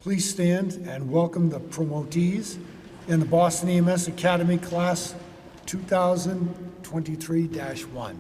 Please stand and welcome the promotees in the Boston EMS Academy Class 2023-1.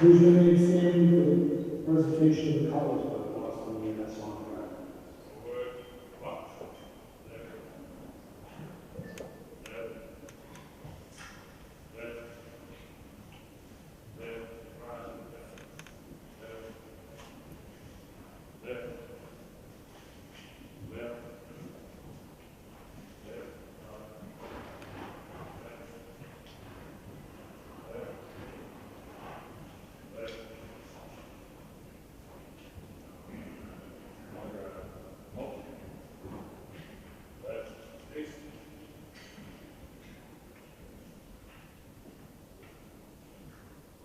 Please remain standing for the presentation of the colors by the Boston EMS on track.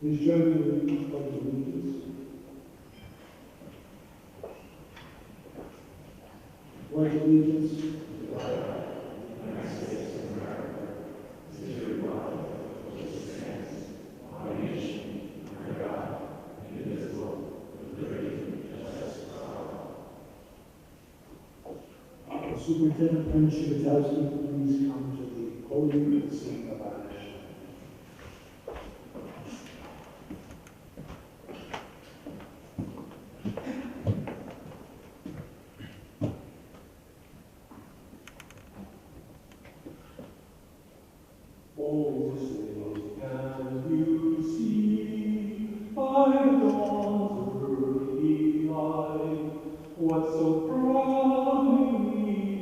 Please join me in the pledge of allegiance. Pledge allegiance to the flag of the United States of America, to the republic for which it stands, one nation, under God, indivisible, with liberty and justice for all. Superintendent Penn Shigatowski, please come to the podium and sing of our nation. Oh, sailors, can you see by the dawn's early light what so proudly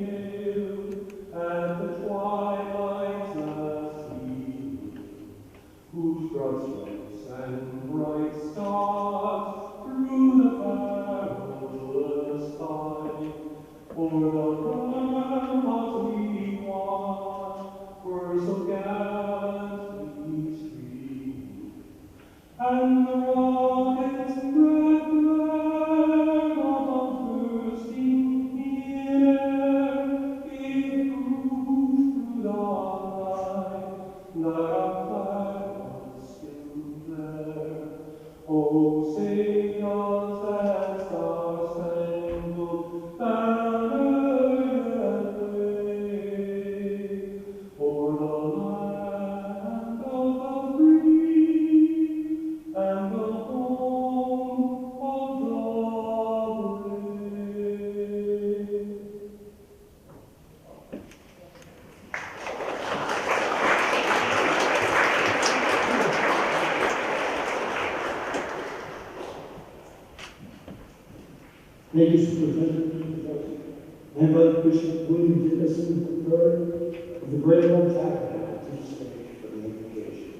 hailed at the twilight's last gleaming, whose broad stripes and bright stars through the perilous fight for the ramparts we watched were so gallantly streaming, and the rockets' red glare of bursting in air gave proof through the night that our flag was still there. Oh, sails that star-spangled banner yet wave, o'er the land of the free and the home of the brave. Thank you, Superintendent. Member Bishop William Dickerson III of the Great Old Tabernacle to the stage for the invocation.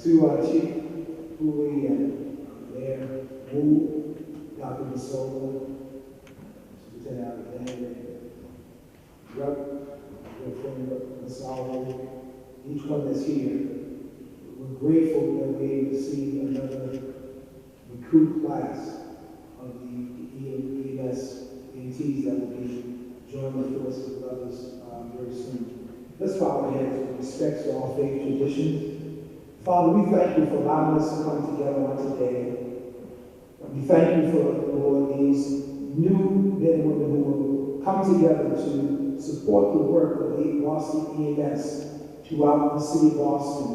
To Chief Cooley and Mayor Wu, Dr. Masola, Superintendent Alexander, Rep. Masalo, each one that's here. We're grateful that we're able to see another recruit class of the EMS ATs that will be joining the forces with others very soon. Let's bow our heads with respect to all faith traditions. Father, we thank you for allowing us to come together on today. We thank you for, Lord, these new men and women who will come together to support the work of the Boston EMS throughout the city of Boston,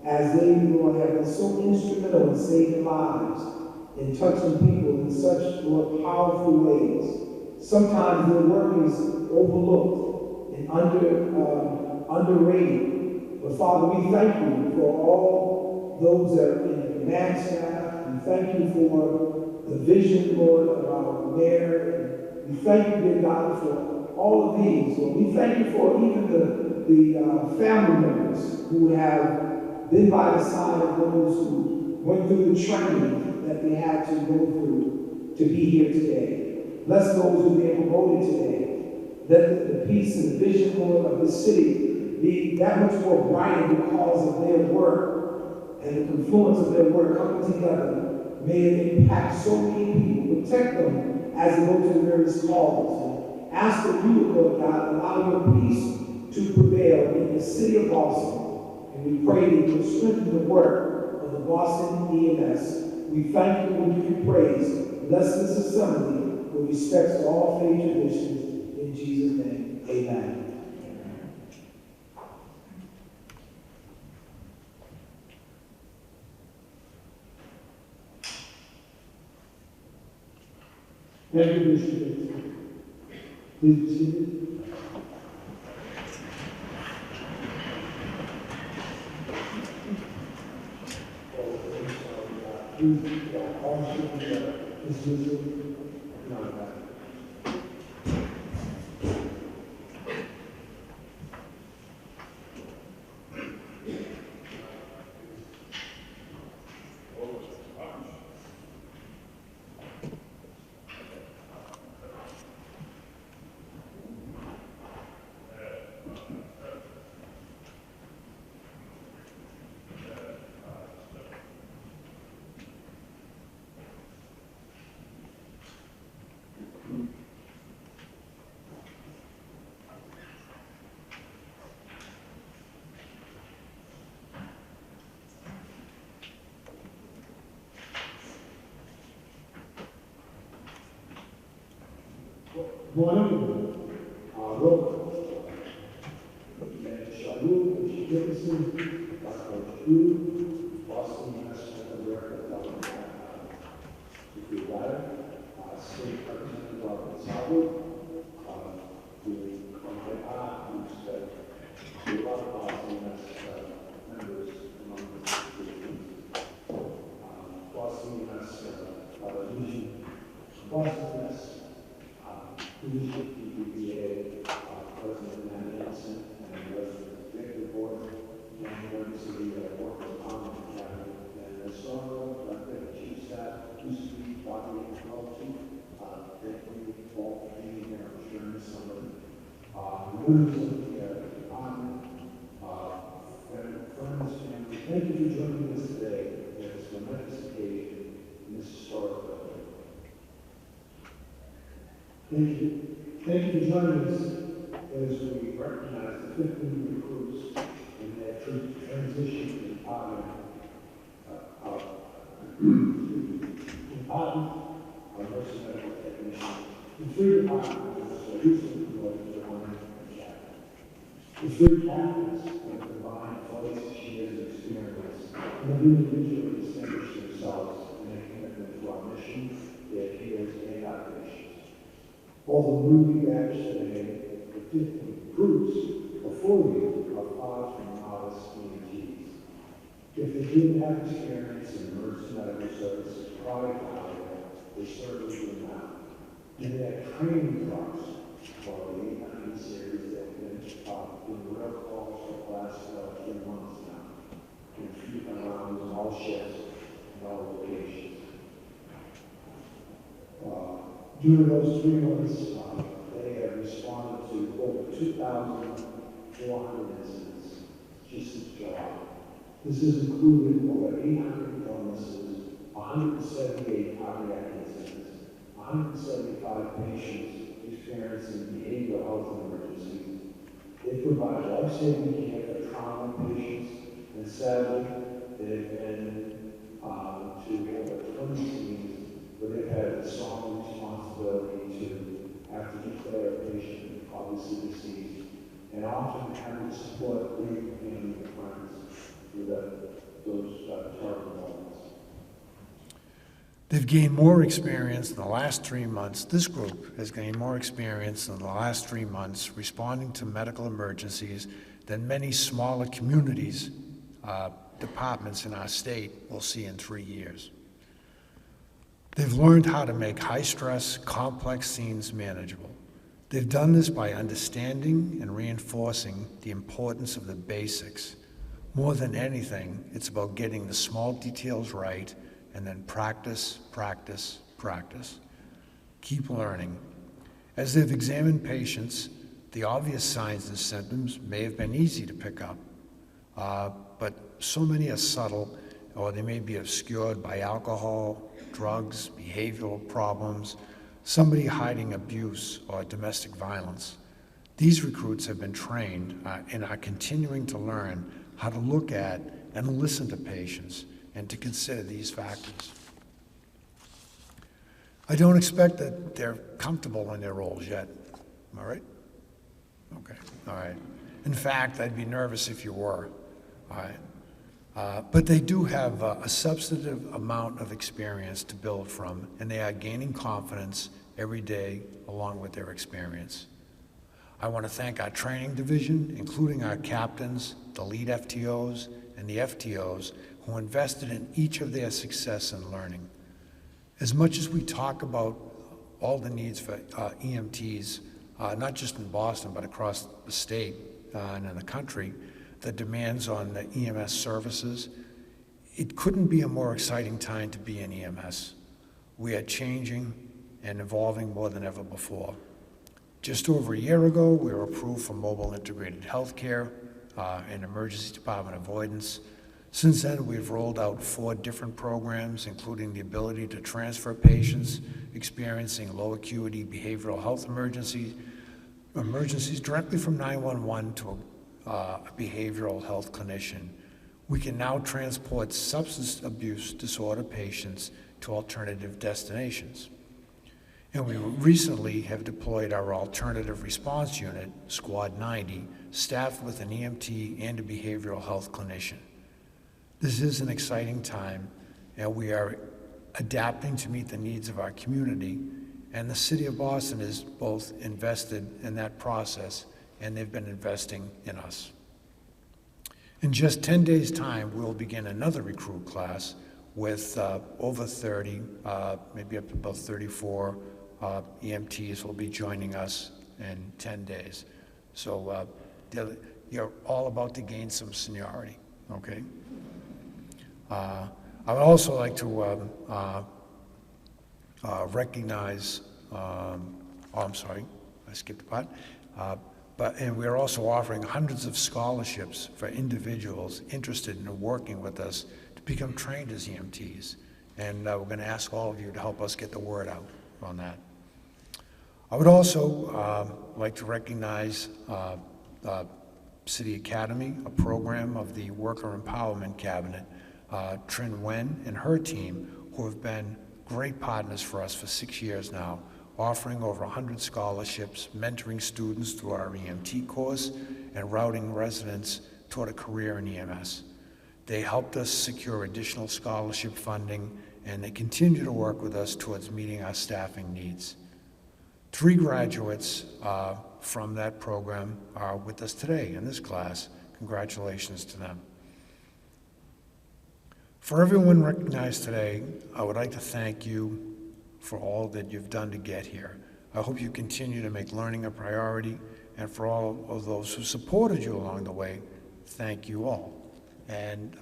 as they, Lord, have been so instrumental in saving lives and touching people in such, Lord, powerful ways. Sometimes their work is overlooked and underrated. But Father, we thank you for all those that are in the command staff. We thank you for the vision, Lord, of our mayor. We thank you, dear God, for all of these. Lord, we thank you for even the family members who have been by the side of those who went through the training that they had to go through to be here today. Bless those who have been promoted today. Let the peace and the vision, Lord, of this city be that much more brighter because of their work and the confluence of their work coming together. May it impact so many people. Protect them as they go to the various calls. And ask that you, Lord God, allow your peace to prevail in the city of Boston. And we pray that you will strengthen the work of the Boston EMS. We thank you and give you praise. Bless this assembly with respect to all faith traditions. In Jesus' name, amen. Thank you, Mr. Please be seated. Morning. Roll. Shalom, Jefferson, Boston, America, State Representative Robert Sabo, a lot of Boston members among the citizens. Boston leadership, PPPA, President Nancy, and the executive board, members of the Workers' Common Academy, and the Solo, the Chief Staff, UCB, Body and Policy, thank you all for being here, I'm sure some of the members of the department, friends, family, thank you for joining us today. It's a tremendous occasion in this historic building. Thank you. Thank you for joining us as we recognize the 15 recruits in their transition to the department of nursing medical technicians. The three departments are recently promoted to one captain. The three captains have combined 46 years of experience and have individually distinguished themselves in their commitment to our mission, their peers, and our patients. Although newly batched today, the 15 groups before you are far from modest EMTs. If they didn't have experience in emergency medical services prior to hire, they certainly do now. And they have training trucks for the 800 series that have been doing real calls for the last 3 months now. And keeping around in all shifts and all locations. During those 3 months, they have responded to over 2,400 incidents just as July. This has included over 800 illnesses, 178 cardiac incidents, 175 patients experiencing behavioral health emergencies, They provide life-saving care for trauma patients, and sadly, they've been to over 20 scenes where they've had the solemn responsibility to have to declare a patient obviously deceased, and often having to support grieving family and friends through those terrible moments. They've gained more experience in the last 3 months. This group has gained more experience in the last 3 months responding to medical emergencies than many smaller communities, departments in our state will see in 3 years. They've learned how to make high-stress, complex scenes manageable. They've done this by understanding and reinforcing the importance of the basics. More than anything, it's about getting the small details right and then practice, practice, practice. Keep learning. As they've examined patients, the obvious signs and symptoms may have been easy to pick up, but so many are subtle, or they may be obscured by alcohol, drugs, behavioral problems, somebody hiding abuse or domestic violence. These recruits have been trained and are continuing to learn how to look at and listen to patients and to consider these factors. I don't expect that they're comfortable in their roles yet. Am I right? Okay, all right. In fact, I'd be nervous if you were, all right? But they do have a substantive amount of experience to build from, and they are gaining confidence every day along with their experience. I want to thank our training division, including our captains, the lead FTOs, and the FTOs, who invested in each of their success and learning. As much as we talk about all the needs for EMTs, not just in Boston, but across the state and in the country, the demands on the EMS services, it couldn't be a more exciting time to be in EMS. We are changing and evolving more than ever before. Just over a year ago, we were approved for mobile integrated healthcare and emergency department avoidance. Since then, we've rolled out 4 different programs, including the ability to transfer patients experiencing low acuity behavioral health emergencies directly from 911 to a behavioral health clinician. We can now transport substance abuse disorder patients to alternative destinations. And we recently have deployed our alternative response unit, Squad 90, staffed with an EMT and a behavioral health clinician. This is an exciting time, and we are adapting to meet the needs of our community, and the City of Boston is both invested in that process, and they've been investing in us. In just 10 days' time, we'll begin another recruit class with over 30, maybe up to about 34 EMTs will be joining us in 10 days. So you're all about to gain some seniority, okay? I would also like to recognize, I'm sorry, I skipped a part. And we're also offering hundreds of scholarships for individuals interested in working with us to become trained as EMTs. And we're going to ask all of you to help us get the word out on that. I would also like to recognize City Academy, a program of the Worker Empowerment Cabinet, Trin Wen and her team, who have been great partners for us for 6 years now, offering over 100 scholarships, mentoring students through our EMT course, and routing residents toward a career in EMS. They helped us secure additional scholarship funding, and they continue to work with us towards meeting our staffing needs. 3 graduates from that program are with us today in this class. Congratulations to them. For everyone recognized today, I would like to thank you for all that you've done to get here. I hope you continue to make learning a priority, and for all of those who supported you along the way, thank you all. And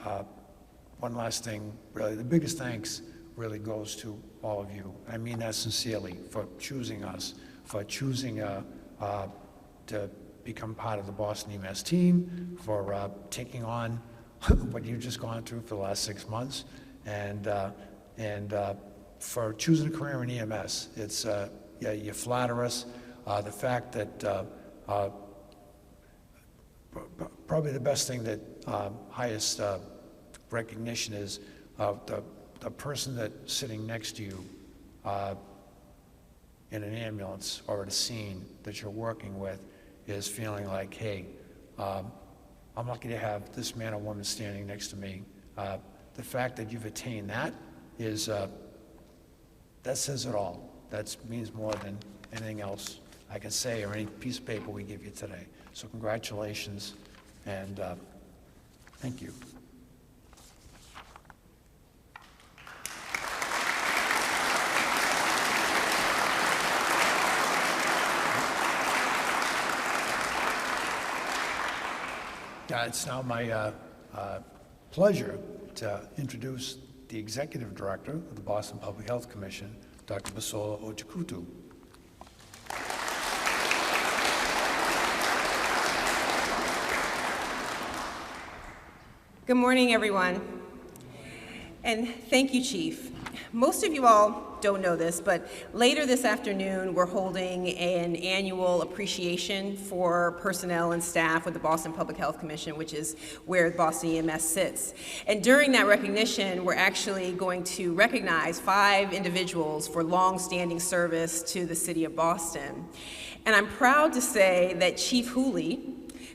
one last thing, really, the biggest thanks really goes to all of you. I mean that sincerely, for choosing us, for choosing to become part of the Boston EMS team, for taking on what you've just gone through for the last 6 months, and for choosing a career in EMS. It's, yeah, you flatter us. The fact that probably the best thing that highest recognition is the person that's sitting next to you in an ambulance or at a scene that you're working with is feeling like, hey, I'm lucky to have this man or woman standing next to me. The fact that you've attained that is, that says it all. That means more than anything else I can say or any piece of paper we give you today. So congratulations and thank you. It's now my pleasure to introduce the Executive Director of the Boston Public Health Commission, Dr. Basola Ojikutu. Good morning, everyone. And thank you, Chief. Most of you all don't know this, but later this afternoon, we're holding an annual appreciation for personnel and staff with the Boston Public Health Commission, which is where Boston EMS sits. And during that recognition, we're actually going to recognize 5 individuals for long-standing service to the city of Boston. And I'm proud to say that Chief Hooley,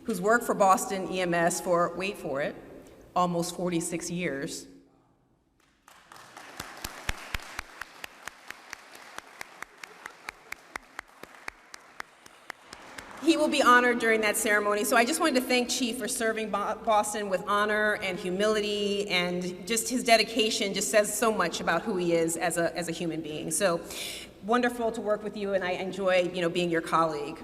who's worked for Boston EMS for, wait for it, almost 46 years, he will be honored during that ceremony. So I just wanted to thank Chief for serving Boston with honor and humility, and just his dedication just says so much about who he is as a human being. So wonderful to work with you, and I enjoy, being your colleague.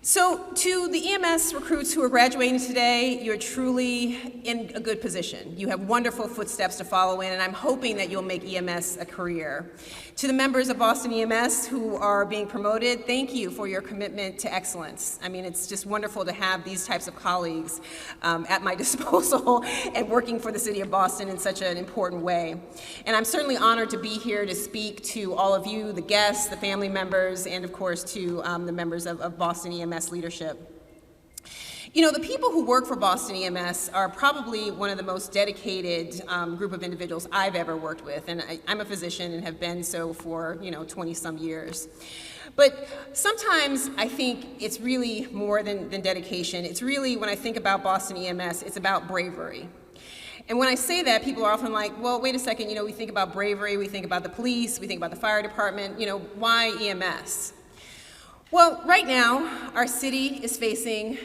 So to the EMS recruits who are graduating today, you're truly in a good position. You have wonderful footsteps to follow in, and I'm hoping that you'll make EMS a career. To the members of Boston EMS who are being promoted, thank you for your commitment to excellence. I mean, it's just wonderful to have these types of colleagues at my disposal and working for the city of Boston in such an important way. And I'm certainly honored to be here to speak to all of you, the guests, the family members, and of course to the members of Boston EMS leadership. The people who work for Boston EMS are probably one of the most dedicated group of individuals I've ever worked with, and I'm a physician and have been so for 20-some years. But sometimes I think it's really more than dedication. It's really, when I think about Boston EMS, it's about bravery. And when I say that, people are often like, well, wait a second, we think about bravery, we think about the police, we think about the fire department, why EMS? Well, right now, our city is facing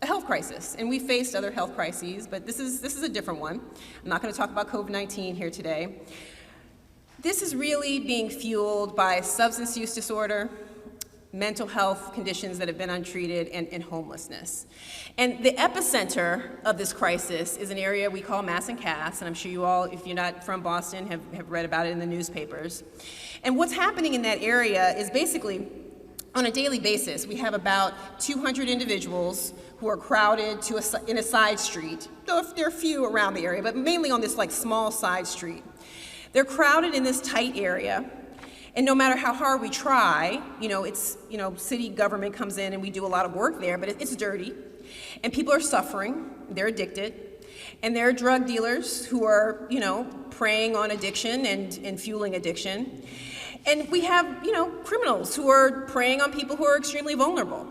a health crisis, and we've faced other health crises, but this is a different one. I'm not going to talk about COVID-19 here today. This is really being fueled by substance use disorder, mental health conditions that have been untreated, and homelessness. And the epicenter of this crisis is an area we call Mass and Cass, and I'm sure you all, if you're not from Boston, have read about it in the newspapers. And what's happening in that area is basically, on a daily basis, we have about 200 individuals who are crowded in a side street. There are a few around the area, but mainly on this small side street. They're crowded in this tight area, and no matter how hard we try, city government comes in and we do a lot of work there, but it's dirty, and people are suffering, they're addicted, and there are drug dealers who are, preying on addiction and fueling addiction. And we have, criminals who are preying on people who are extremely vulnerable.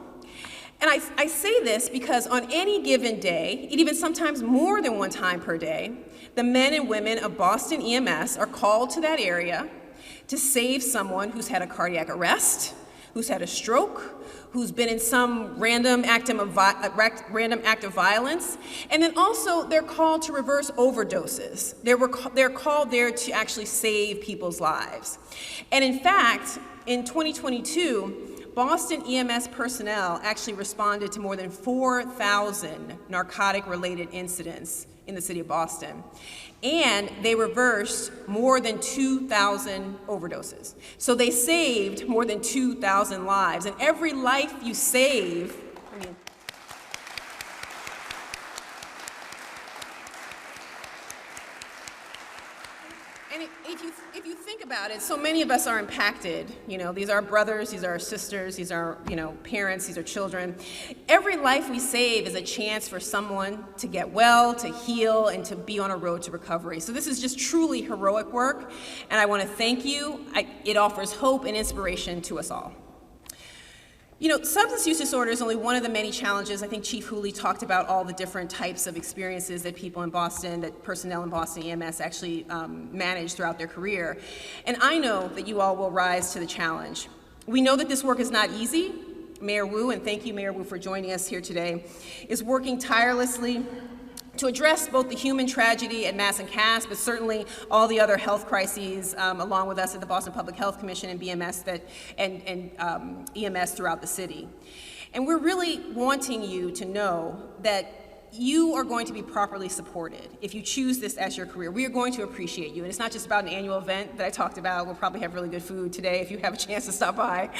And I say this because on any given day, and even sometimes more than one time per day, the men and women of Boston EMS are called to that area to save someone who's had a cardiac arrest, who's had a stroke, who's been in some random act of violence, and then also they're called to reverse overdoses. They're called there to actually save people's lives. And in fact, in 2022, Boston EMS personnel actually responded to more than 4,000 narcotic-related incidents in the city of Boston. And they reversed more than 2,000 overdoses. So they saved more than 2,000 lives. And every life you save, and if you think about about it, so many of us are impacted. You know, these are our brothers, these are our sisters, these are, you know, parents, these are children. Every life we save is a chance for someone to get well, to heal, and to be on a road to recovery. So this is just truly heroic work, and I want to thank you. It offers hope and inspiration to us all. You know, substance use disorder is only one of the many challenges. I think Chief Hooley talked about all the different types of experiences that people in Boston, that personnel in Boston EMS actually manage throughout their career. And I know that you all will rise to the challenge. We know that this work is not easy. Mayor Wu, and thank you, Mayor Wu, for joining us here today, is working tirelessly to address both the human tragedy at Mass and Cass, but certainly all the other health crises, along with us at the Boston Public Health Commission and BMS and EMS throughout the city. And we're really wanting you to know that you are going to be properly supported if you choose this as your career. We are going to appreciate you. And it's not just about an annual event that I talked about. We'll probably have really good food today if you have a chance to stop by.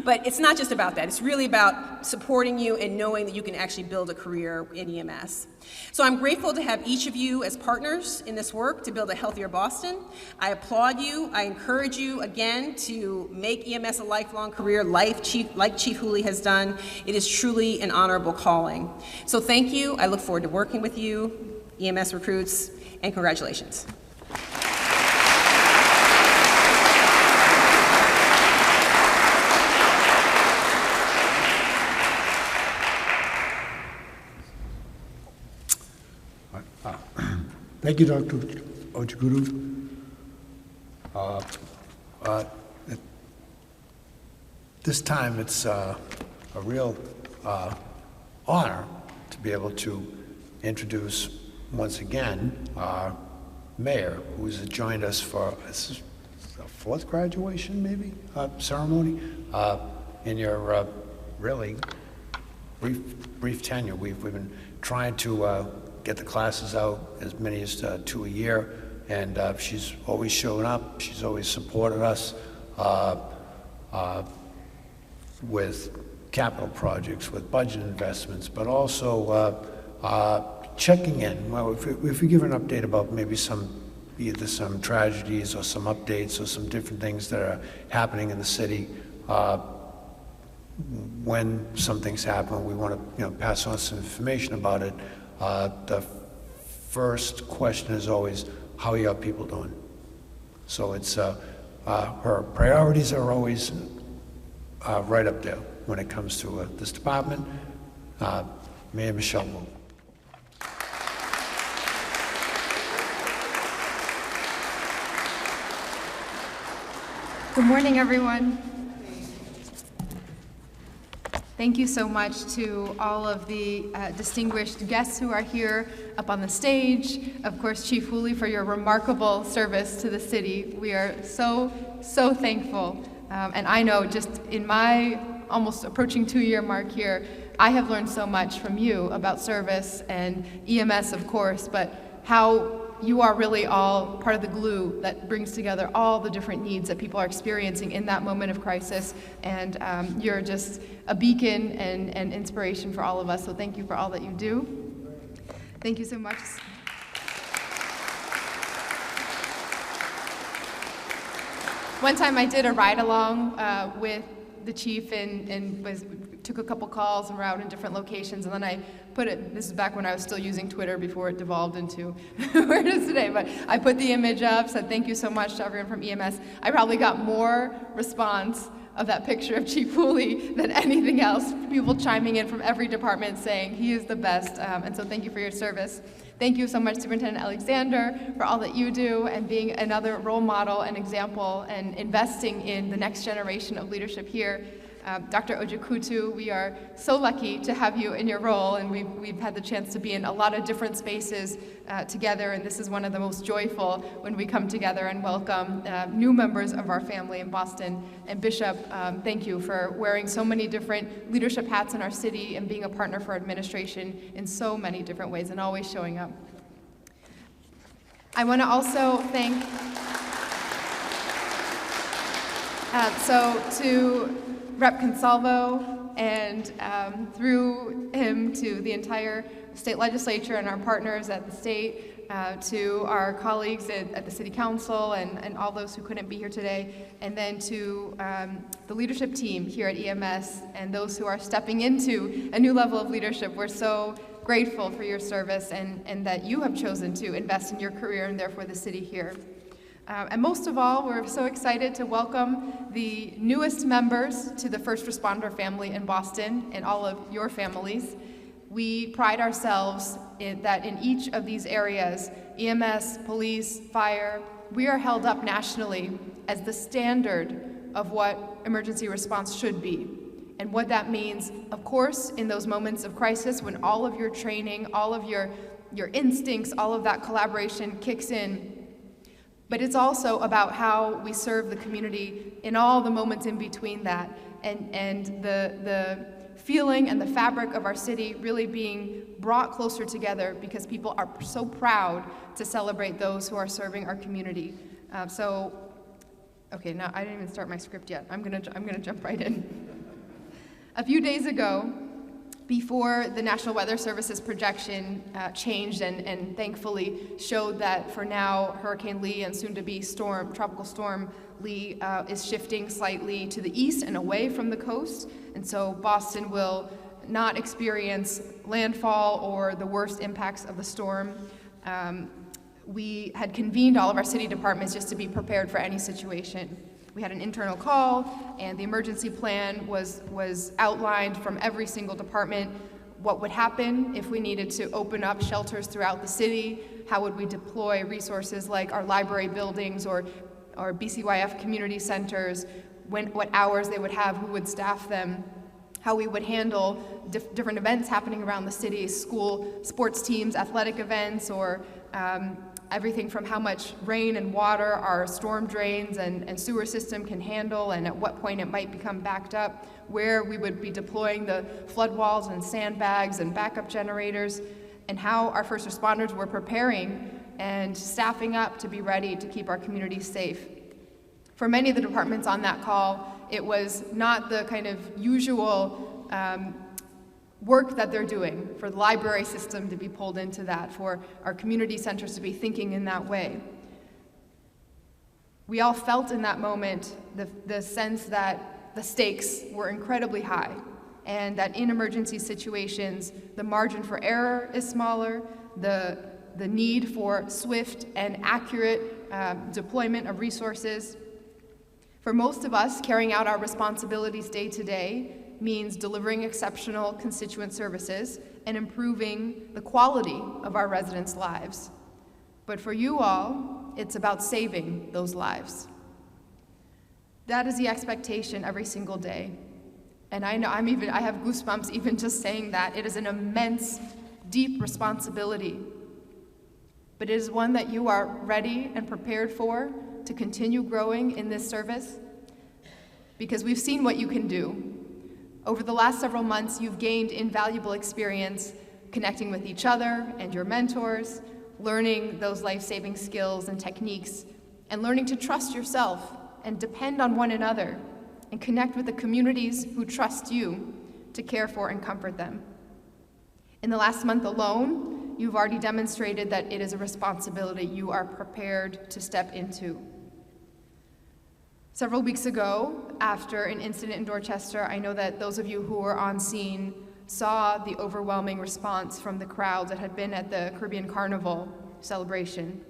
But it's not just about that. It's really about supporting you and knowing that you can actually build a career in EMS. So I'm grateful to have each of you as partners in this work to build a healthier Boston. I applaud you. I encourage you again to make EMS a lifelong career like Chief Hooley has done. It is truly an honorable calling. So thank you. I look forward to working with you, EMS recruits, and congratulations. Thank you, Dr. Ojiguru. This time it's a real honor to be able to introduce once again our mayor, who's joined us for this is the fourth graduation, maybe, ceremony in your really brief tenure. We've been trying to get the classes out, as many as 2 a year, and she's always shown up. She's always supported us with capital projects, with budget investments, but also checking in. Well, if we give an update about maybe either some tragedies or some updates or some different things that are happening in the city, when some things happen, we want to pass on some information about it. The first question is always, how are your people doing? So it's her priorities are always right up there when it comes to this department. Mayor Michelle Wu. Good morning, everyone. Thank you so much to all of the distinguished guests who are here up on the stage. Of course, Chief Hooley, for your remarkable service to the city. We are so thankful. And I know just in my almost approaching 2-year mark here, I have learned so much from you about service and EMS, of course, but how you are really all part of the glue that brings together all the different needs that people are experiencing in that moment of crisis. And you're just a beacon and inspiration for all of us. So thank you for all that you do. Thank you so much. One time I did a ride along with the chief and took a couple calls and were out in different locations, and then I put it, this is back when I was still using Twitter before it devolved into where it is today, but I put the image up, said thank you so much to everyone from EMS. I probably got more response of that picture of Chief Hooley than anything else, people chiming in from every department saying he is the best, and so thank you for your service. Thank you so much, Superintendent Alexander, for all that you do and being another role model and example and investing in the next generation of leadership here. Dr. Ojikutu, we are so lucky to have you in your role, and we've had the chance to be in a lot of different spaces together, and this is one of the most joyful when we come together and welcome new members of our family in Boston. And Bishop, thank you for wearing so many different leadership hats in our city and being a partner for administration in so many different ways and always showing up. I want to also thank, to Rep. Consalvo and through him to the entire state legislature and our partners at the state, to our colleagues at the City Council and all those who couldn't be here today, and then to the leadership team here at EMS and those who are stepping into a new level of leadership. We're so grateful for your service and that you have chosen to invest in your career and therefore the city here. And most of all, we're so excited to welcome the newest members to the first responder family in Boston and all of your families. We pride ourselves that in each of these areas, EMS, police, fire, we are held up nationally as the standard of what emergency response should be. And what that means, of course, in those moments of crisis when all of your training, all of your instincts, all of that collaboration kicks in. But it's also about how we serve the community in all the moments in between that, and the feeling and the fabric of our city really being brought closer together because people are so proud to celebrate those who are serving our community. Okay, now I didn't even start my script yet. I'm gonna jump right in. A few days ago, before the National Weather Service's projection changed and thankfully showed that for now Hurricane Lee and soon-to-be Tropical Storm Lee is shifting slightly to the east and away from the coast, and so Boston will not experience landfall or the worst impacts of the storm. We had convened all of our city departments just to be prepared for any situation. We had an internal call, and the emergency plan was outlined from every single department. What would happen if we needed to open up shelters throughout the city? How would we deploy resources like our library buildings or BCYF community centers? What hours they would have, who would staff them? How we would handle different events happening around the city, school sports teams, athletic events, or everything from how much rain and water our storm drains and sewer system can handle, and at what point it might become backed up, where we would be deploying the flood walls and sandbags and backup generators, and how our first responders were preparing and staffing up to be ready to keep our communities safe. For many of the departments on that call, it was not the kind of usual work that they're doing, for the library system to be pulled into that, for our community centers to be thinking in that way. We all felt in that moment the sense that the stakes were incredibly high, and that in emergency situations, the margin for error is smaller, the need for swift and accurate deployment of resources. For most of us, carrying out our responsibilities day to day means delivering exceptional constituent services and improving the quality of our residents' lives. But for you all, it's about saving those lives. That is the expectation every single day. And I know I have goosebumps even just saying that. It is an immense, deep responsibility. But it is one that you are ready and prepared for to continue growing in this service, because we've seen what you can do. Over the last several months, you've gained invaluable experience connecting with each other and your mentors, learning those life-saving skills and techniques, and learning to trust yourself and depend on one another and connect with the communities who trust you to care for and comfort them. In the last month alone, you've already demonstrated that it is a responsibility you are prepared to step into. Several weeks ago, after an incident in Dorchester, I know that those of you who were on scene saw the overwhelming response from the crowds that had been at the Caribbean Carnival celebration.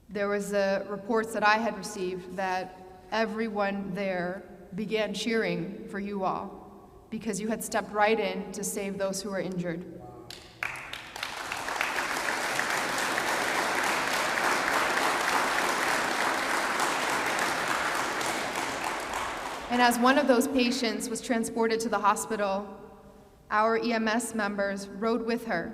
There was reports that I had received that everyone there began cheering for you all because you had stepped right in to save those who were injured. And as one of those patients was transported to the hospital, our EMS members rode with her.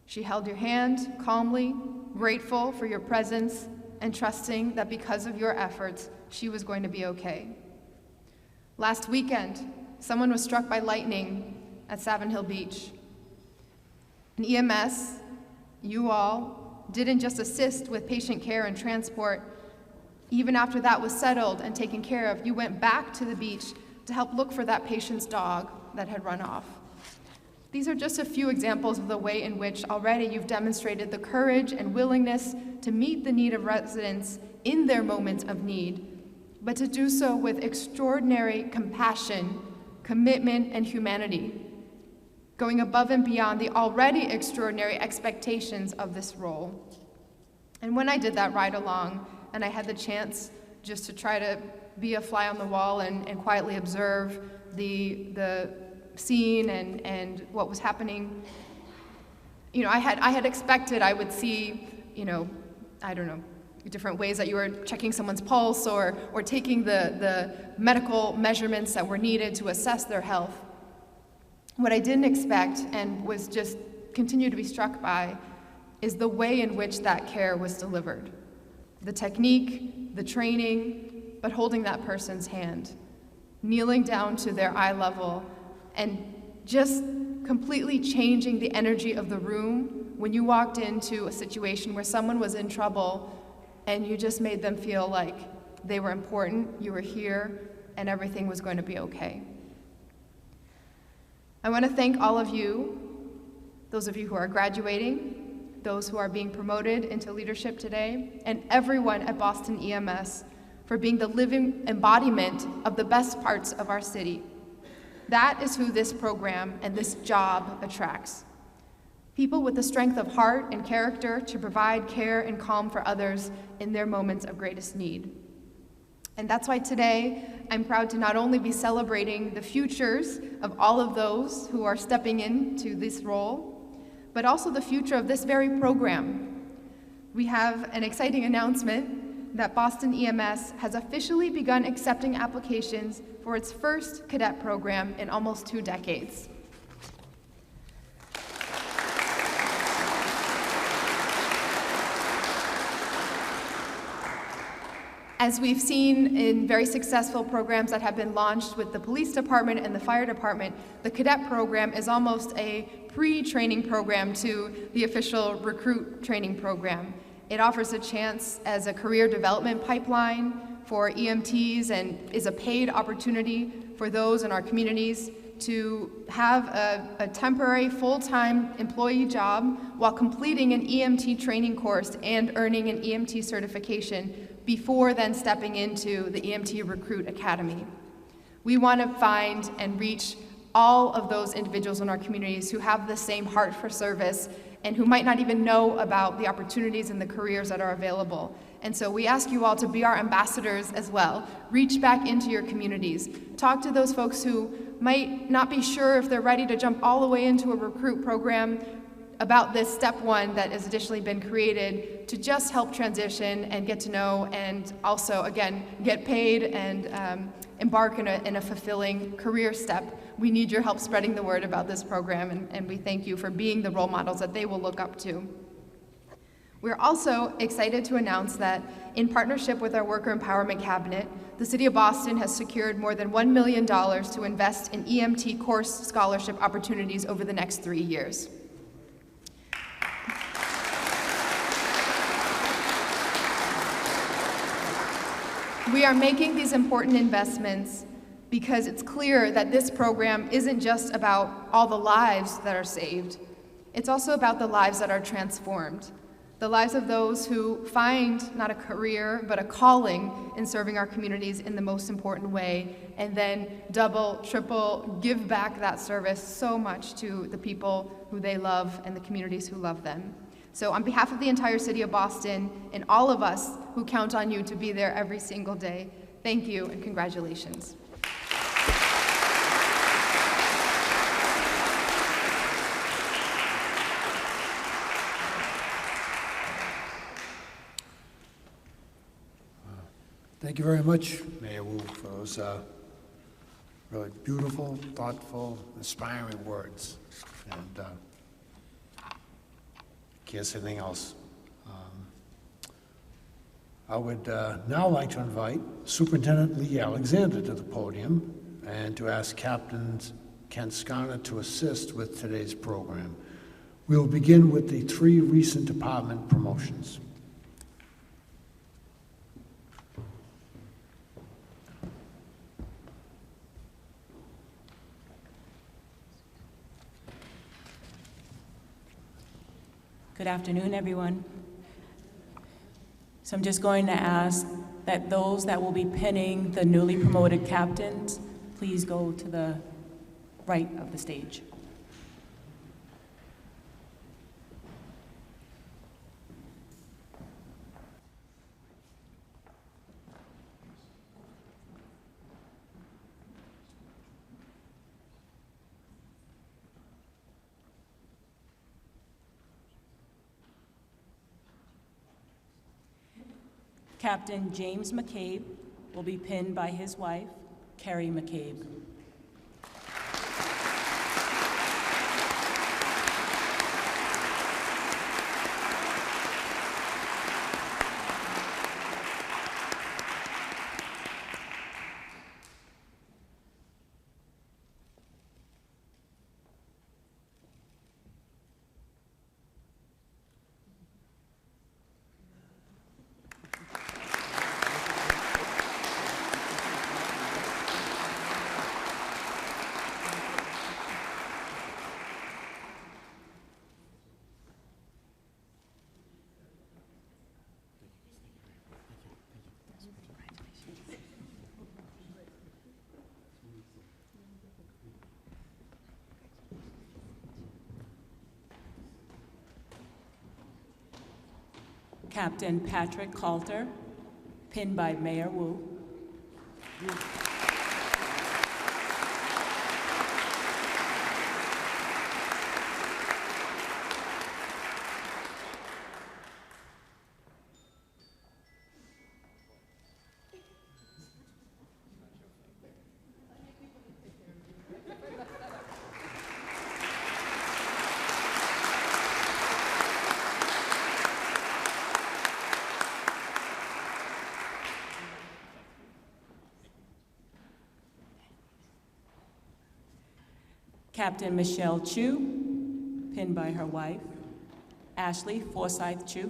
She held your hand calmly, grateful for your presence, and trusting that because of your efforts, she was going to be okay. Last weekend, someone was struck by lightning at Savin Hill Beach. And EMS, you all, didn't just assist with patient care and transport. Even after that was settled and taken care of, you went back to the beach to help look for that patient's dog that had run off. These are just a few examples of the way in which already you've demonstrated the courage and willingness to meet the need of residents in their moments of need, but to do so with extraordinary compassion, commitment, and humanity, going above and beyond the already extraordinary expectations of this role. And when I did that ride along, and I had the chance just to try to be a fly on the wall and quietly observe the scene and what was happening, you know, I had expected I would see, you know, I don't know, different ways that you were checking someone's pulse or taking the medical measurements that were needed to assess their health. What I didn't expect and was just continued to be struck by is the way in which that care was delivered. The technique, the training, but holding that person's hand, kneeling down to their eye level, and just completely changing the energy of the room when you walked into a situation where someone was in trouble and you just made them feel like they were important, you were here, and everything was going to be okay. I want to thank all of you, those of you who are graduating, those who are being promoted into leadership today, and everyone at Boston EMS for being the living embodiment of the best parts of our city. That is who this program and this job attracts. People with the strength of heart and character to provide care and calm for others in their moments of greatest need. And that's why today I'm proud to not only be celebrating the futures of all of those who are stepping into this role, but also the future of this very program. We have an exciting announcement that Boston EMS has officially begun accepting applications for its first cadet program in almost 2 decades. As we've seen in very successful programs that have been launched with the police department and the fire department, the cadet program is almost a pre-training program to the official recruit training program. It offers a chance as a career development pipeline for EMTs and is a paid opportunity for those in our communities to have a temporary full-time employee job while completing an EMT training course and earning an EMT certification before then stepping into the EMT Recruit Academy. We want to find and reach all of those individuals in our communities who have the same heart for service and who might not even know about the opportunities and the careers that are available. And so we ask you all to be our ambassadors as well. Reach back into your communities. Talk to those folks who might not be sure if they're ready to jump all the way into a recruit program about this step one that has additionally been created to just help transition and get to know and also, again, get paid and embark in a fulfilling career step. We need your help spreading the word about this program, and we thank you for being the role models that they will look up to. We're also excited to announce that in partnership with our Worker Empowerment Cabinet, the City of Boston has secured more than $1 million to invest in EMT course scholarship opportunities over the next 3 years. We are making these important investments because it's clear that this program isn't just about all the lives that are saved. It's also about the lives that are transformed, the lives of those who find not a career, but a calling in serving our communities in the most important way, and then double, triple, give back that service so much to the people who they love and the communities who love them. So on behalf of the entire city of Boston and all of us who count on you to be there every single day, thank you and congratulations. Thank you very much, Mayor Wu, for those really beautiful, thoughtful, inspiring words. And can't say anything else. I would now like to invite Superintendent Lee Alexander to the podium and to ask Captain Kent Skarner to assist with today's program. We will begin with the 3 recent department promotions. Good afternoon, everyone. So I'm just going to ask that those that will be pinning the newly promoted captains, please go to the right of the stage. Captain James McCabe will be pinned by his wife, Carrie McCabe. Captain Patrick Coulter, pinned by Mayor Wu. Captain Michelle Chu, pinned by her wife, Ashley Forsyth Chu.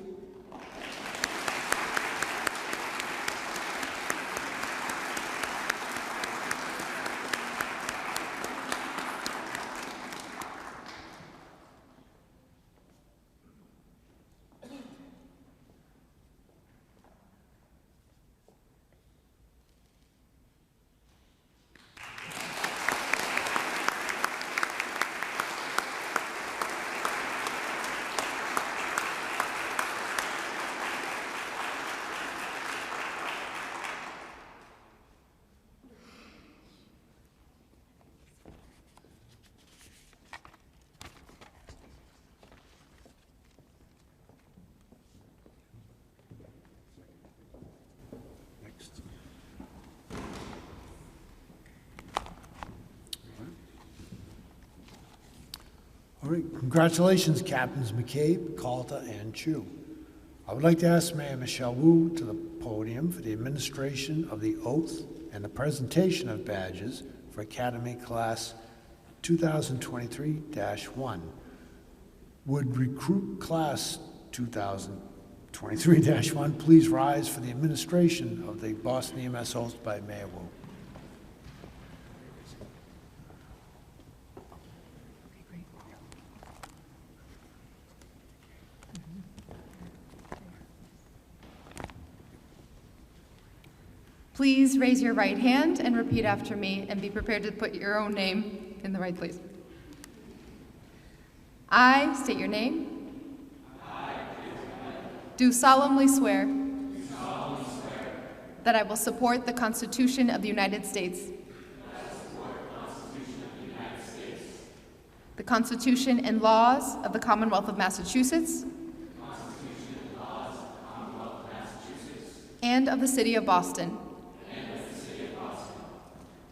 All right, congratulations, Captains McCabe, Coulter, and Chu. I would like to ask Mayor Michelle Wu to the podium for the administration of the oath and the presentation of badges for Academy Class 2023-1. Would Recruit Class 2023-1 please rise for the administration of the Boston EMS oath by Mayor Wu? Please raise your right hand and repeat after me, and be prepared to put your own name in the right place. I state your name. Do solemnly swear that I will support the Constitution of the United States, the Constitution and laws of the Commonwealth of Massachusetts, and of the City of Boston,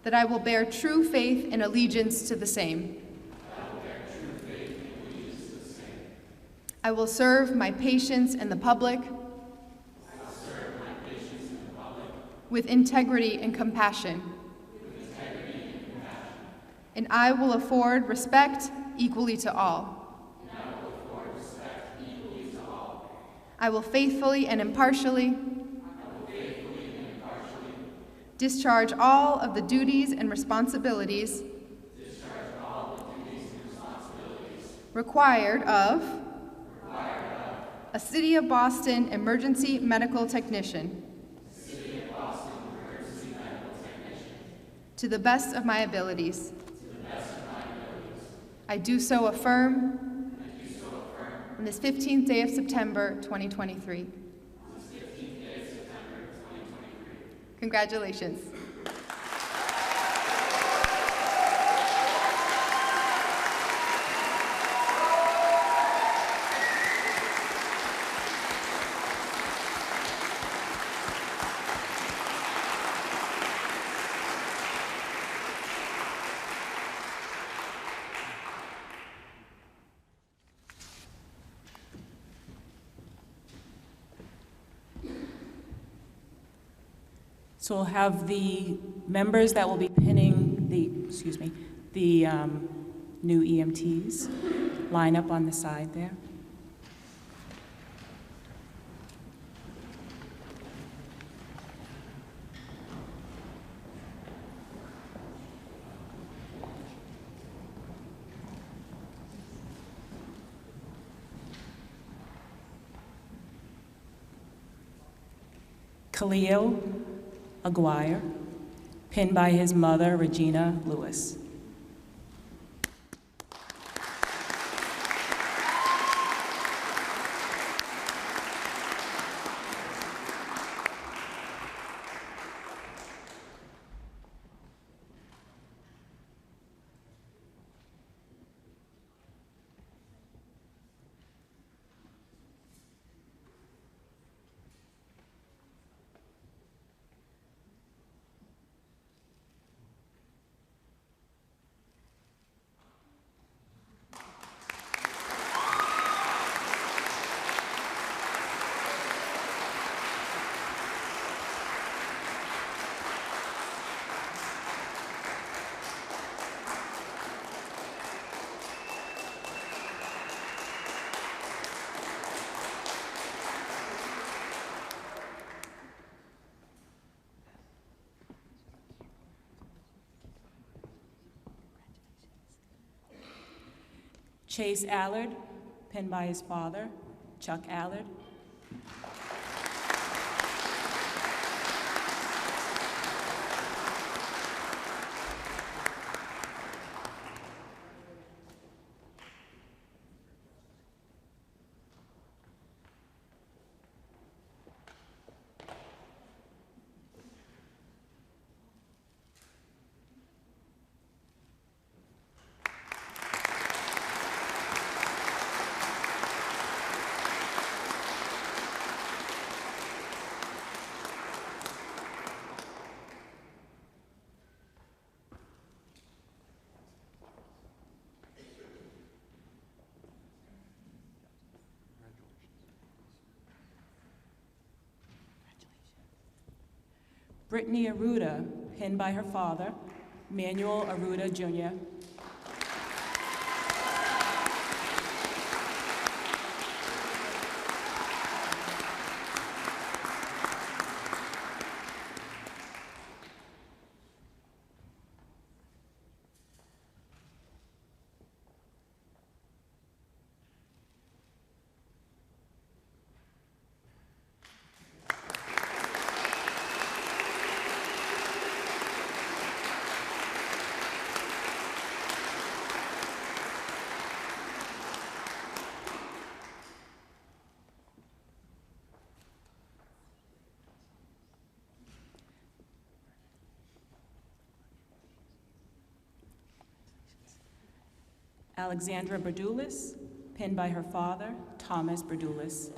that I will bear true faith and allegiance to the same. I will serve my patients and the public with integrity and compassion. And I will afford respect equally to all. I will faithfully and impartially discharge all of the duties and responsibilities required of a City of Boston emergency medical technician. To the best of my abilities. I do so affirm. On this 15th day of September, 2023. Congratulations. So we'll have the members that will be pinning the, new EMTs line up on the side there. Khalil Aguirre, pinned by his mother, Regina Lewis. Chase Allard, pinned by his father, Chuck Allard. Brittany Arruda, pinned by her father, Manuel Arruda Jr. Alexandra Berdulis, pinned by her father, Thomas Berdulis.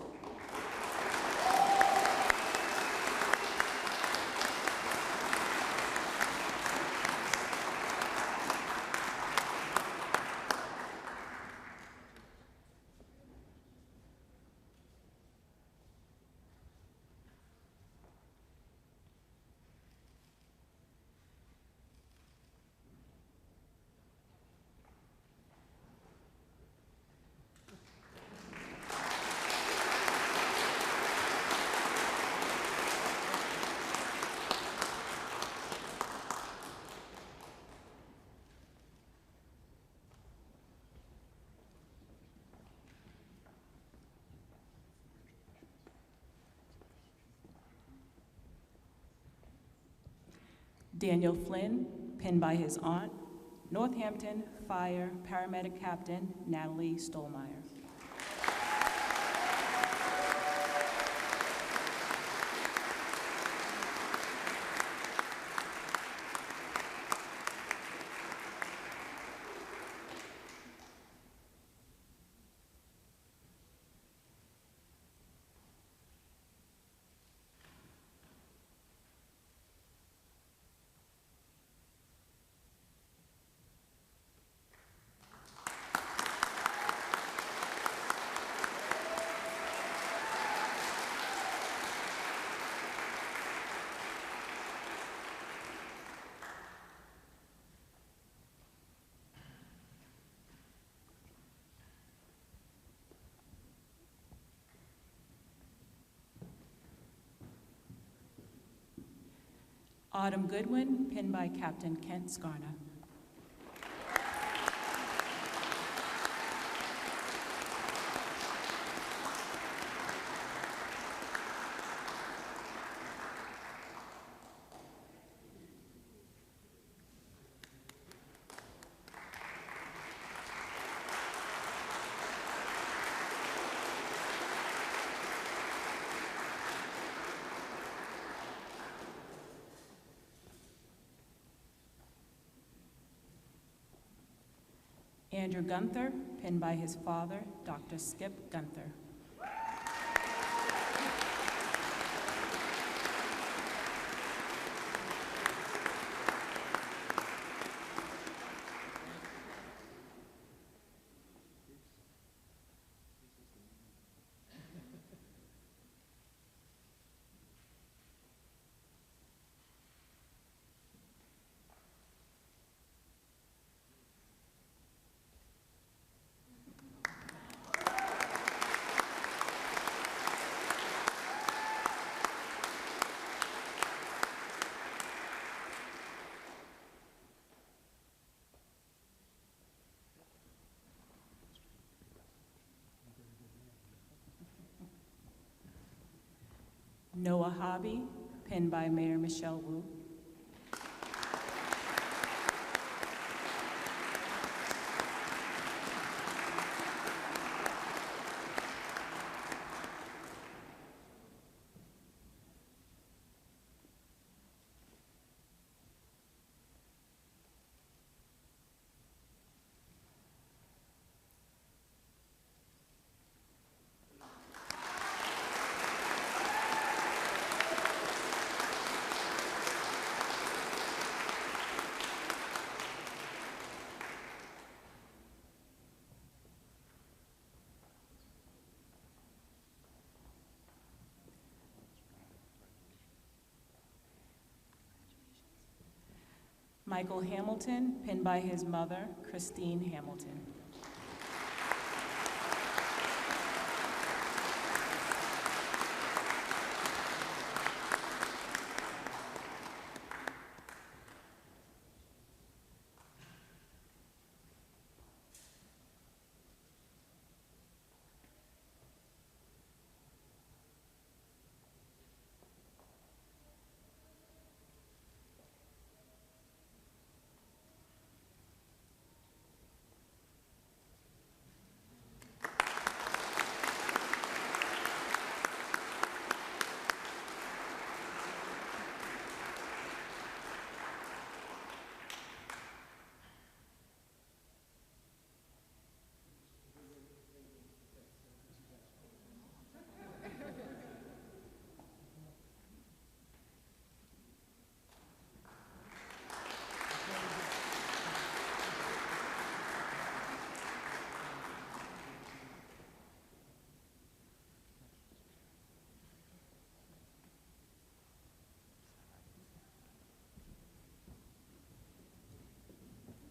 Daniel Flynn, pinned by his aunt, Northampton Fire Paramedic Captain Natalie Stolmeyer. Autumn Goodwin, pinned by Captain Kent Skarna. Andrew Gunther, pinned by his father, Dr. Skip Gunther. Noah Hobby, pinned by Mayor Michelle Wu. Michael Hamilton, pinned by his mother, Christine Hamilton.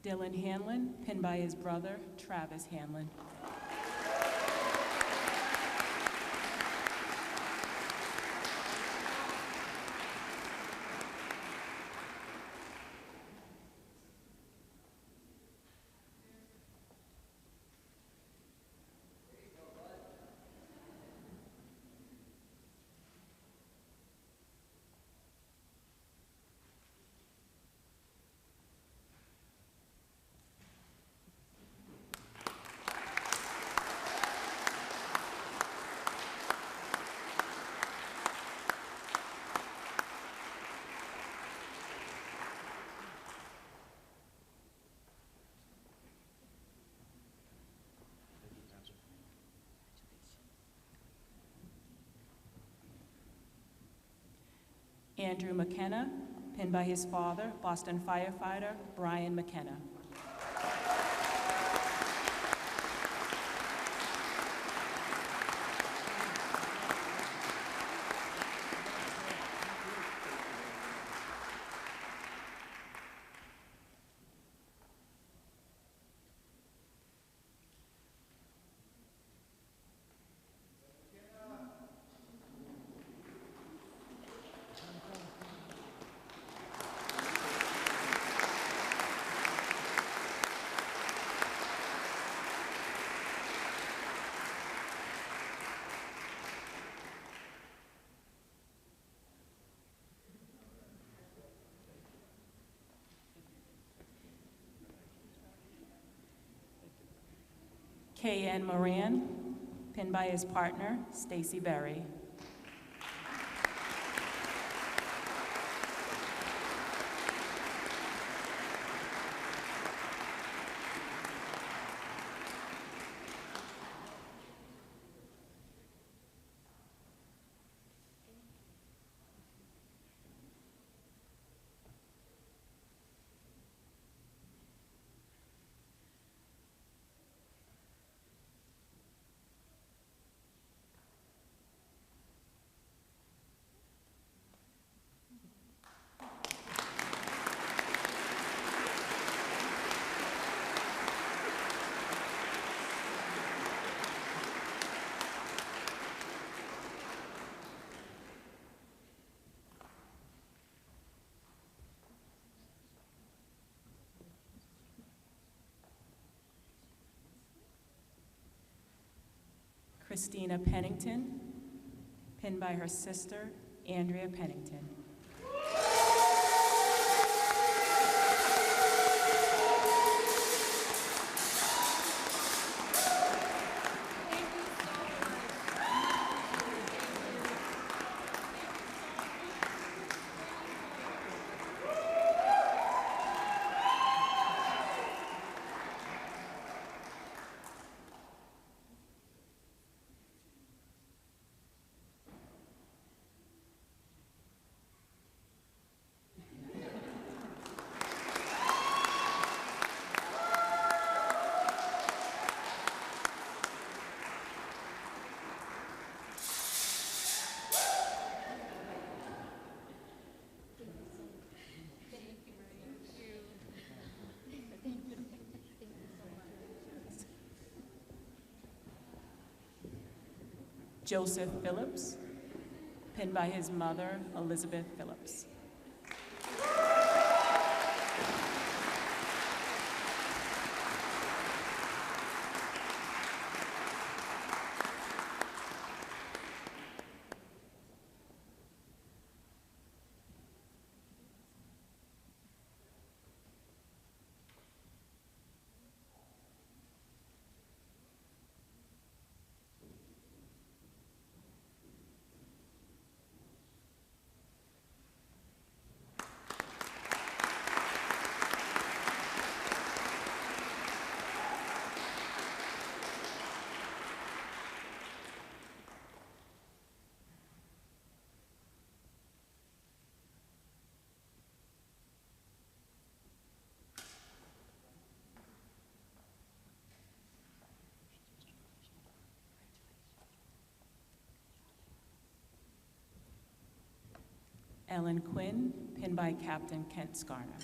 Dylan Hanlon, pinned by his brother, Travis Hanlon. Andrew McKenna, pinned by his father, Boston firefighter Brian McKenna. K.N. Moran, pinned by his partner, Stacy Berry. Christina Pennington, pinned by her sister, Andrea Pennington. Joseph Phillips, pinned by his mother, Elizabeth Phillips. Ellen Quinn, pinned by Captain Kent Skarna.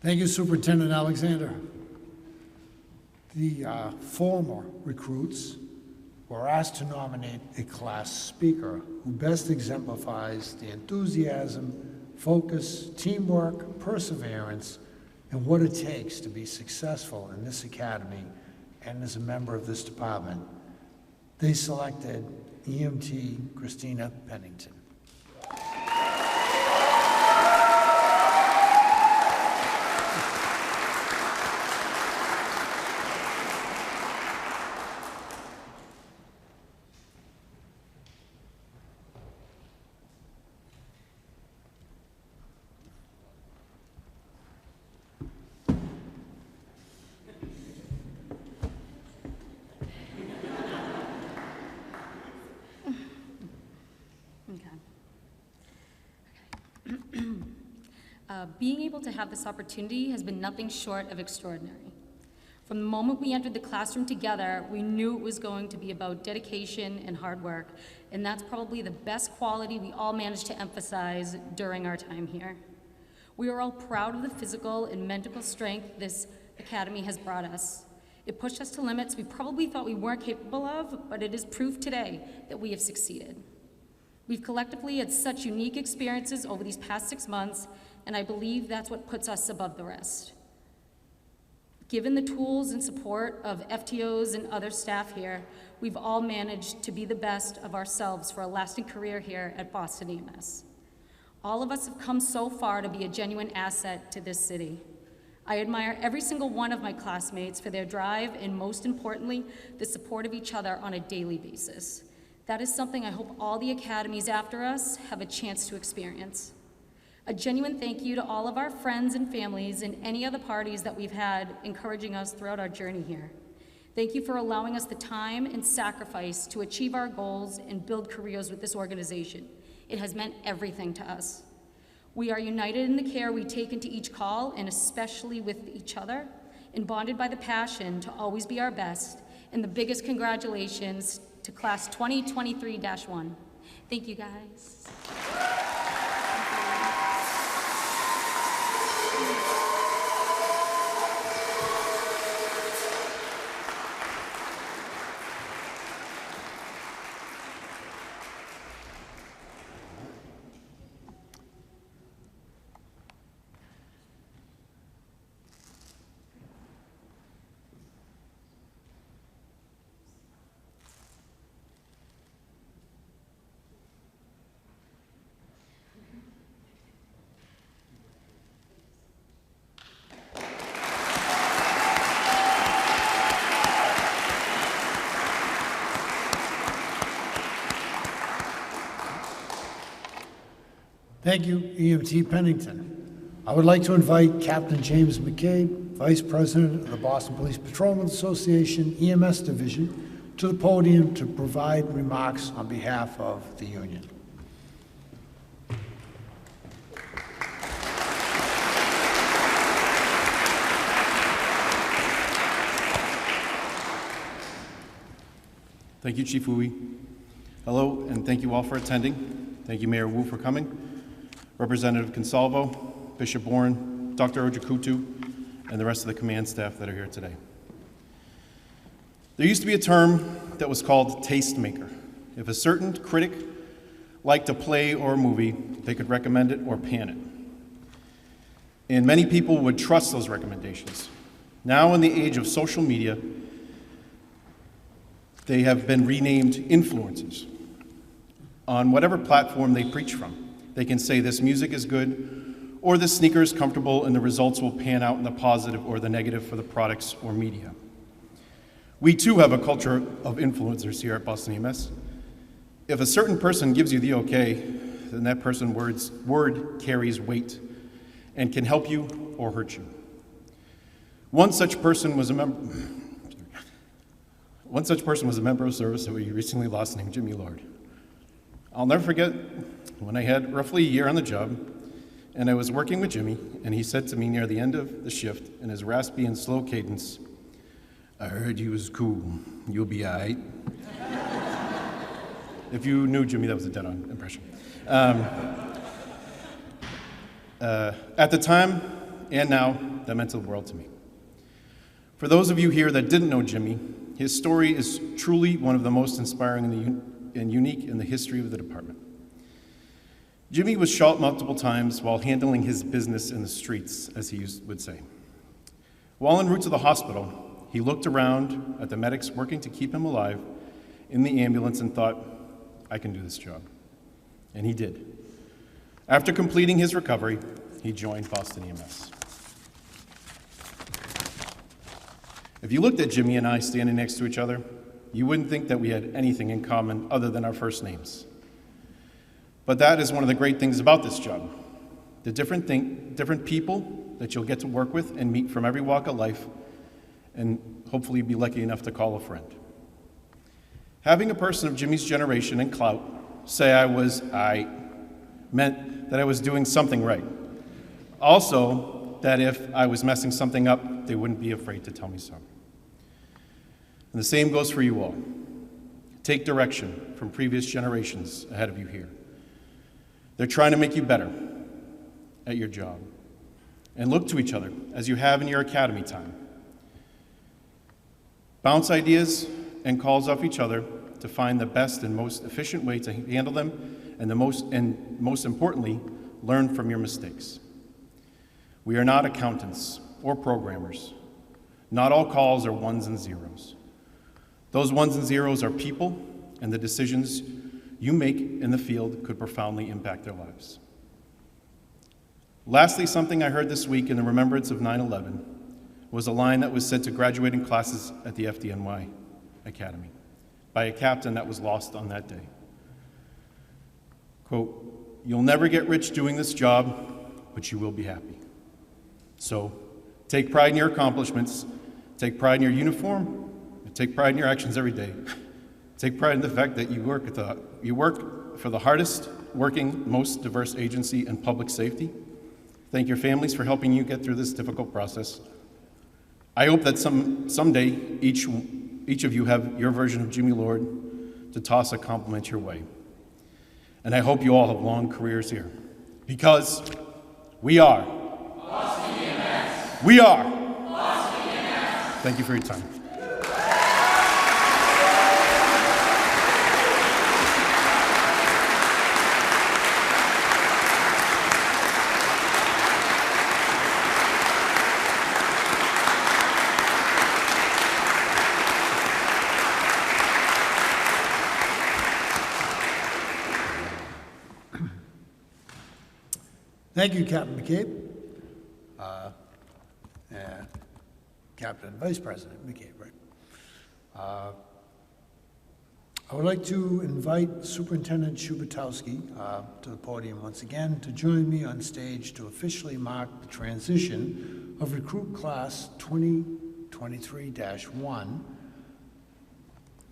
Thank you, Superintendent Alexander. The former recruits were asked to nominate a class speaker who best exemplifies the enthusiasm, focus, teamwork, perseverance, and what it takes to be successful in this academy and as a member of this department. They selected EMT Christina Pennington. Being able to have this opportunity has been nothing short of extraordinary. From the moment we entered the classroom together, we knew it was going to be about dedication and hard work, and that's probably the best quality we all managed to emphasize during our time here. We are all proud of the physical and mental strength this academy has brought us. It pushed us to limits we probably thought we weren't capable of, but it is proof today that we have succeeded. We've collectively had such unique experiences over these past 6 months, and I believe that's what puts us above the rest. Given the tools and support of FTOs and other staff here, we've all managed to be the best of ourselves for a lasting career here at Boston EMS. All of us have come so far to be a genuine asset to this city. I admire every single one of my classmates for their drive and, most importantly, the support of each other on a daily basis. That is something I hope all the academies after us have a chance to experience. A genuine thank you to all of our friends and families and any other parties that we've had encouraging us throughout our journey here. Thank you for allowing us the time and sacrifice to achieve our goals and build careers with this organization. It has meant everything to us. We are united in the care we take into each call, and especially with each other, and bonded by the passion to always be our best. And the biggest congratulations to Class 2023-1. Thank you, guys. Thank you, EMT Pennington. I would like to invite Captain James McCabe, Vice President of the Boston Police Patrolmen's Association EMS Division, to the podium to provide remarks on behalf of the union. Thank you, Chief Wooey. Hello, and thank you all for attending. Thank you, Mayor Wu, for coming. Representative Consalvo, Bishop Bourne, Dr. Ojakutu, and the rest of the command staff that are here today. There used to be a term that was called tastemaker. If a certain critic liked a play or a movie, they could recommend it or pan it. And many people would trust those recommendations. Now, in the age of social media, they have been renamed influencers. On whatever platform they preach from, they can say this music is good, or this sneaker is comfortable, and the results will pan out in the positive or the negative for the products or media. We too have a culture of influencers here at Boston EMS. If a certain person gives you the okay, then that person's word carries weight and can help you or hurt you. One such person was a member of service that we recently lost named Jimmy Lord. I'll never forget when I had roughly a year on the job, and I was working with Jimmy, and he said to me near the end of the shift in his raspy and slow cadence, "I heard you was cool. You'll be all right." If you knew Jimmy, that was a dead-on impression. At the time, and now, that meant the world to me. For those of you here that didn't know Jimmy, his story is truly one of the most inspiring and unique in the history of the department. Jimmy was shot multiple times while handling his business in the streets, as he would say. While en route to the hospital, he looked around at the medics working to keep him alive in the ambulance and thought, I can do this job. And he did. After completing his recovery, he joined Boston EMS. If you looked at Jimmy and I standing next to each other, you wouldn't think that we had anything in common other than our first names. But that is one of the great things about this job. The different people that you'll get to work with and meet from every walk of life, and hopefully be lucky enough to call a friend. Having a person of Jimmy's generation and clout say I meant that I was doing something right. Also, that if I was messing something up, they wouldn't be afraid to tell me so. And the same goes for you all. Take direction from previous generations ahead of you here. They're trying to make you better at your job. And look to each other as you have in your academy time. Bounce ideas and calls off each other to find the best and most efficient way to handle them, and most importantly, learn from your mistakes. We are not accountants or programmers. Not all calls are ones and zeros. Those ones and zeros are people, and the decisions you make in the field could profoundly impact their lives. Lastly, something I heard this week in the remembrance of 9/11 was a line that was said to graduating classes at the FDNY Academy by a captain that was lost on that day. Quote, "You'll never get rich doing this job, but you will be happy." So take pride in your accomplishments, take pride in your uniform, and take pride in your actions every day. Take pride in the fact that you work for the hardest working, most diverse agency in public safety. Thank your families for helping you get through this difficult process. I hope that someday each of you have your version of Jimmy Lord to toss a compliment your way. And I hope you all have long careers here, because we are Boston EMS. We are Boston EMS. Thank you for your time. Thank you, Captain McCabe. And Captain and Vice President McCabe, right? I would like to invite Superintendent Shubatowski to the podium once again to join me on stage to officially mark the transition of recruit class 2023-1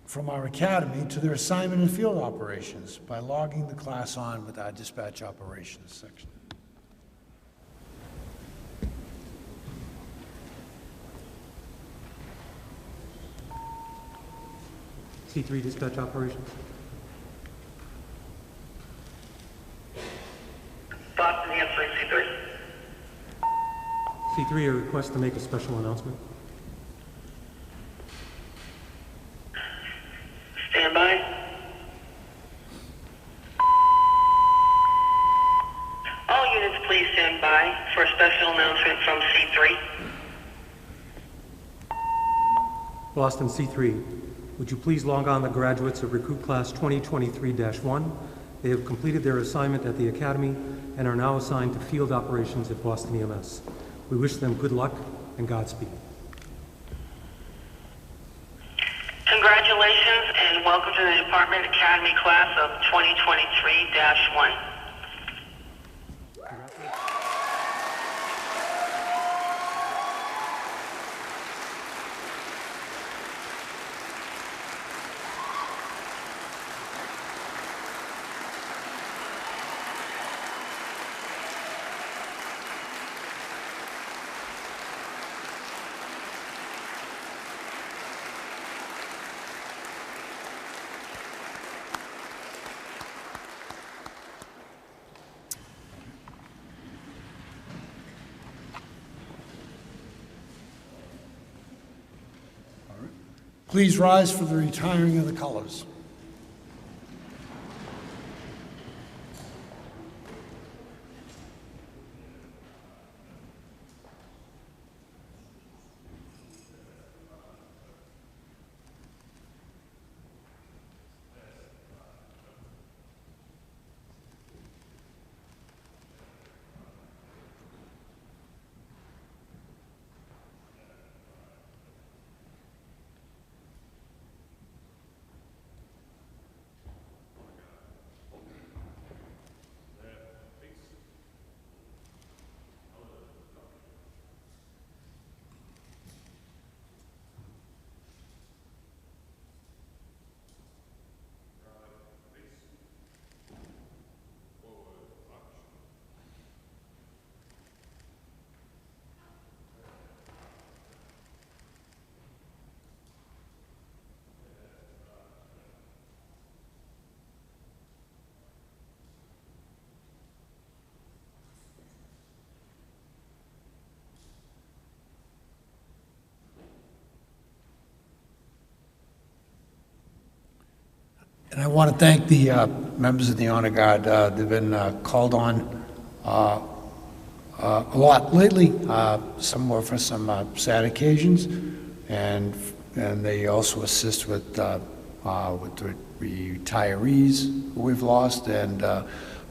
from our academy to their assignment in field operations by logging the class on with our dispatch operations section. C3 dispatch operations. Boston EMS C3. C3, a request to make a special announcement. Stand by. All units, please stand by for a special announcement from C3. Boston C3, would you please log on the graduates of recruit class 2023-1? They have completed their assignment at the Academy and are now assigned to field operations at Boston EMS. We wish them good luck and Godspeed. Congratulations and welcome to the Department Academy class of 2023-1. Please rise for the retiring of the colors. And I want to thank the members of the Honor Guard. They've been called on a lot lately. Some were for some sad occasions, and they also assist with the retirees who we've lost.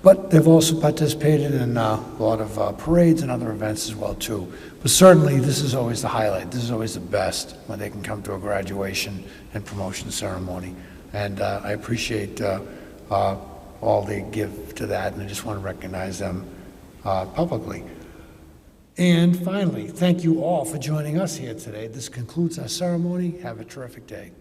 But they've also participated in a lot of parades and other events as well too. But certainly, this is always the highlight. This is always the best when they can come to a graduation and promotion ceremony. And I appreciate all they give to that, and I just want to recognize them publicly. And finally, thank you all for joining us here today. This concludes our ceremony. Have a terrific day.